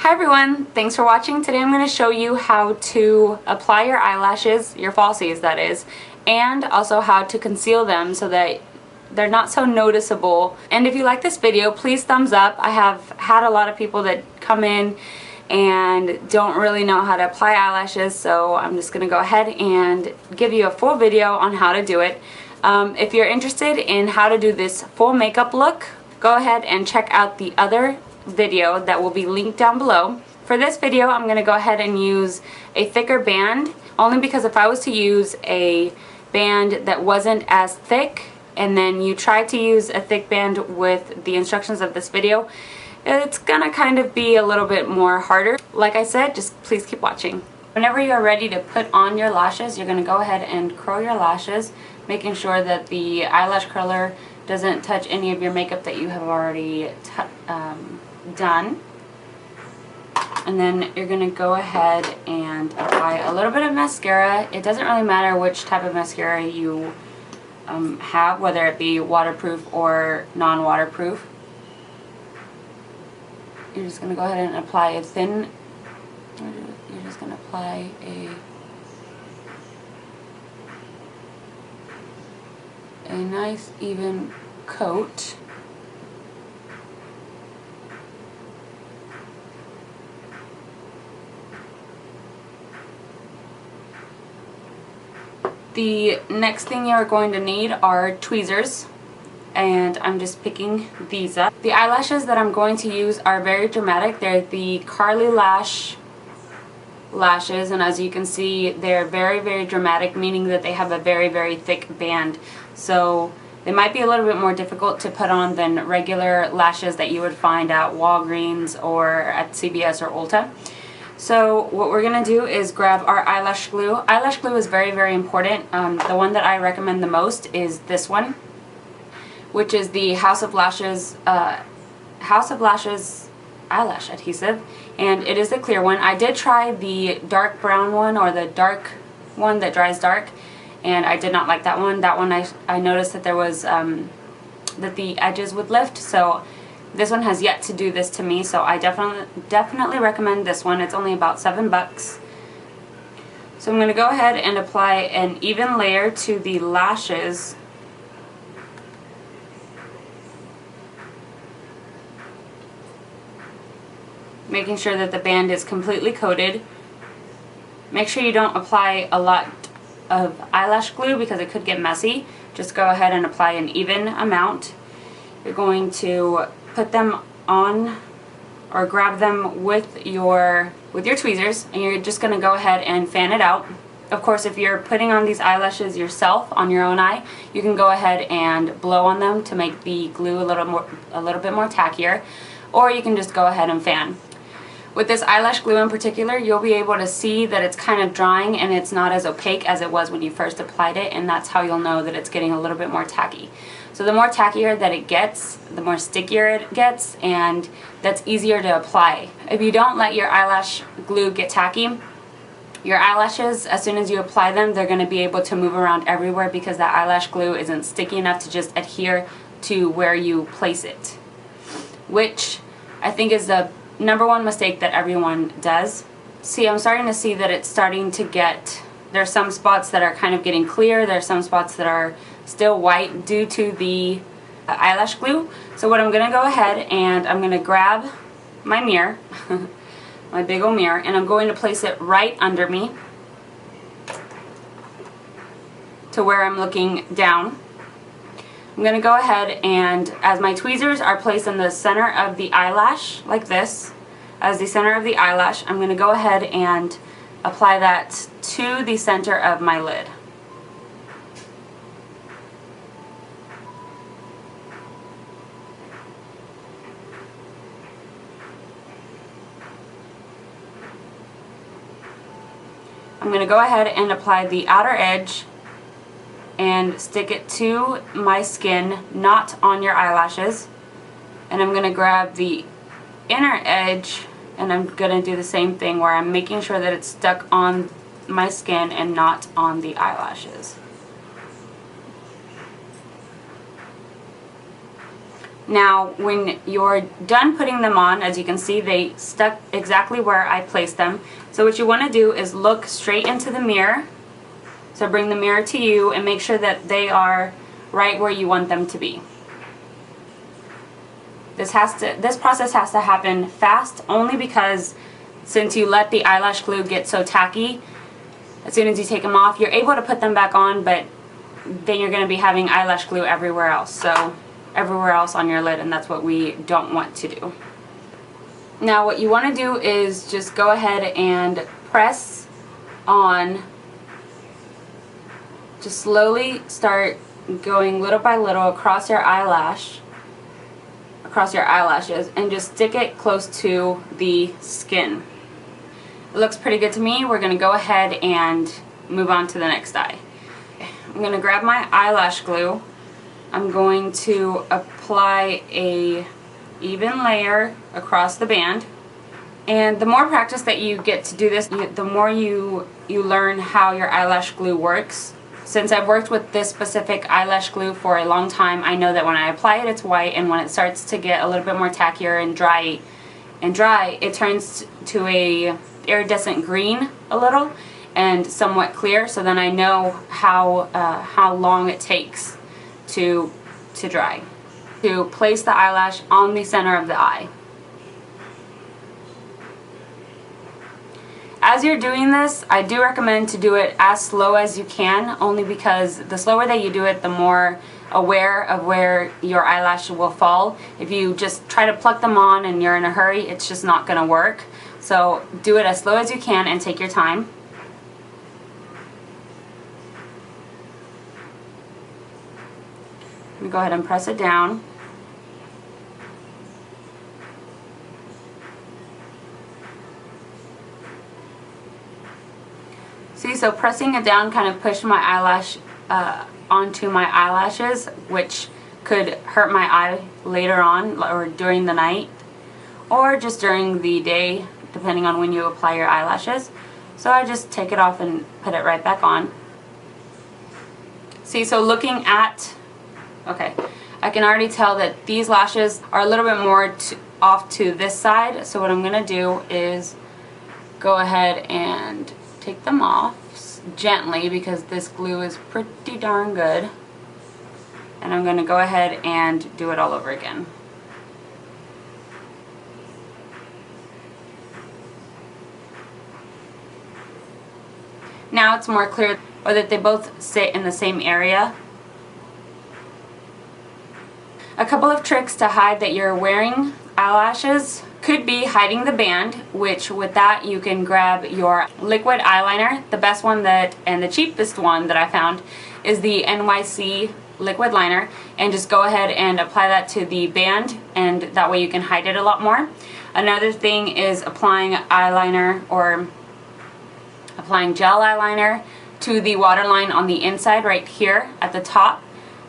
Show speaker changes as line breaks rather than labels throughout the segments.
Hi everyone, thanks for watching. Today I'm going to show you how to apply your eyelashes, your falsies that is, and also how to conceal them so that they're not so noticeable. And if you like this video, please thumbs up. I have had a lot of people that come in and don't really know how to apply eyelashes, so I'm just going to go ahead and give you a full video on how to do it. If you're interested in how to do this full makeup look, go ahead and check out the other video that will be linked down below. For this video, I'm going to go ahead and use a thicker band, only because if I was to use a band that wasn't as thick and then you try to use a thick band with the instructions of this video, it's gonna kind of be a little bit more harder. Like I said, just please keep watching. Whenever you're ready to put on your lashes, you're going to go ahead and curl your lashes, making sure that the eyelash curler doesn't touch any of your makeup that you have already done. And then you're going to go ahead and apply a little bit of mascara. It doesn't really matter which type of mascara you have, whether it be waterproof or non-waterproof. You're just going to go ahead and apply a thin, you're just going to apply a nice even coat. The next thing you're going to need are tweezers, and I'm just picking these up. The eyelashes that I'm going to use are very dramatic. They're the Carli lashes, and as you can see, they're very, very dramatic, meaning that they have a very, very thick band. So they might be a little bit more difficult to put on than regular lashes that you would find at Walgreens or at CVS or Ulta. So what we're going to do is grab our eyelash glue. Eyelash glue is very, very important. The one that I recommend the most is this one, which is the House of Lashes Eyelash Adhesive, and it is the clear one. I did try the dark brown one, or the dark one that dries dark, and I did not like that one. That one I noticed that there was that the edges would lift, so this one has yet to do this to me, so I definitely recommend this one. It's only about $7. So I'm going to go ahead and apply an even layer to the lashes. Making sure that the band is completely coated. Make sure you don't apply a lot of eyelash glue because it could get messy. Just go ahead and apply an even amount. You're going to put them on or grab them with your tweezers, and you're just going to go ahead and fan it out. Of course, if you're putting on these eyelashes yourself on your own eye, you can go ahead and blow on them to make the glue a little bit more tackier, or you can just go ahead and fan. With this eyelash glue in particular, you'll be able to see that it's kind of drying and it's not as opaque as it was when you first applied it, and that's how you'll know that it's getting a little bit more tacky. So the more tackier that it gets, the more stickier it gets, and that's easier to apply. If you don't let your eyelash glue get tacky, your eyelashes, as soon as you apply them, they're going to be able to move around everywhere because that eyelash glue isn't sticky enough to just adhere to where you place it, which I think is the number one mistake that everyone does. See, I'm starting to see that it's starting to get, there's some spots that are kind of getting clear, there's some spots that are still white due to the eyelash glue. So what I'm going to go ahead and I'm going to grab my mirror, my big old mirror, and I'm going to place it right under me to where I'm looking down. I'm going to go ahead and, as my tweezers are placed in the center of the eyelash, like this, as the center of the eyelash, I'm going to go ahead and apply that to the center of my lid. I'm going to go ahead and apply the outer edge and stick it to my skin, not on your eyelashes. And I'm going to grab the inner edge and I'm going to do the same thing where I'm making sure that it's stuck on my skin and not on the eyelashes. Now when you're done putting them on, as you can see, they stuck exactly where I placed them. So what you want to do is look straight into the mirror. So bring the mirror to you and make sure that they are right where you want them to be. This process has to happen fast, only because since you let the eyelash glue get so tacky, as soon as you take them off, you're able to put them back on, but then you're going to be having eyelash glue everywhere else. So everywhere else on your lid, and that's what we don't want to do. Now what you want to do is just go ahead and press on, just slowly start going little by little across your eyelash, across your eyelashes, and just stick it close to the skin. It looks pretty good to me. We're going to go ahead and move on to the next eye. I'm going to grab my eyelash glue. I'm going to apply a even layer across the band. And the more practice that you get to do this, the more you learn how your eyelash glue works. Since I've worked with this specific eyelash glue for a long time, I know that when I apply it, it's white, and when it starts to get a little bit more tackier and dry, it turns to a iridescent green a little and somewhat clear. So then I know how long it takes to dry. To place the eyelash on the center of the eye. As you're doing this, I do recommend to do it as slow as you can, only because the slower that you do it, the more aware of where your eyelash will fall. If you just try to pluck them on and you're in a hurry, it's just not going to work. So do it as slow as you can and take your time. I'm going to go ahead and press it down. See, so pressing it down kind of pushed my eyelash onto my eyelashes, which could hurt my eye later on or during the night or just during the day, depending on when you apply your eyelashes. So I just take it off and put it right back on. See, so looking at, okay, I can already tell that these lashes are a little bit more off to this side. So what I'm going to do is go ahead and take them off gently, because this glue is pretty darn good. And I'm going to go ahead and do it all over again. Now it's more clear, or that they both sit in the same area. A couple of tricks to hide that you're wearing eyelashes could be hiding the band, which with that you can grab your liquid eyeliner. The best one and the cheapest one that I found is the NYC liquid liner, and just go ahead and apply that to the band, and that way you can hide it a lot more. Another thing is applying eyeliner or applying gel eyeliner to the waterline on the inside right here at the top.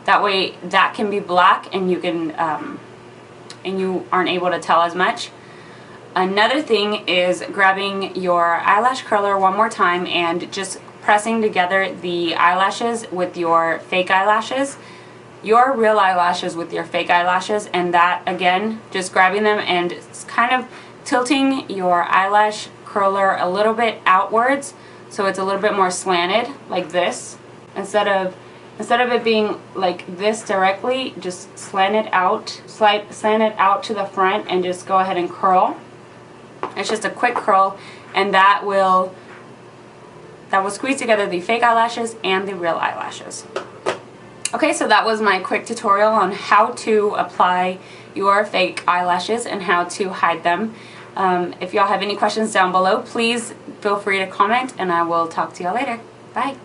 That way that can be black and you can and you aren't able to tell as much. Another thing is grabbing your eyelash curler one more time and just pressing together the eyelashes with your fake eyelashes, your real eyelashes with your fake eyelashes, and that again, just grabbing them and kind of tilting your eyelash curler a little bit outwards so it's a little bit more slanted, like this. Instead of it being like this directly, just slant it out to the front and just go ahead and curl. It's just a quick curl, and that will squeeze together the fake eyelashes and the real eyelashes. Okay, so that was my quick tutorial on how to apply your fake eyelashes and how to hide them. If y'all have any questions down below, please feel free to comment, and I will talk to y'all later. Bye.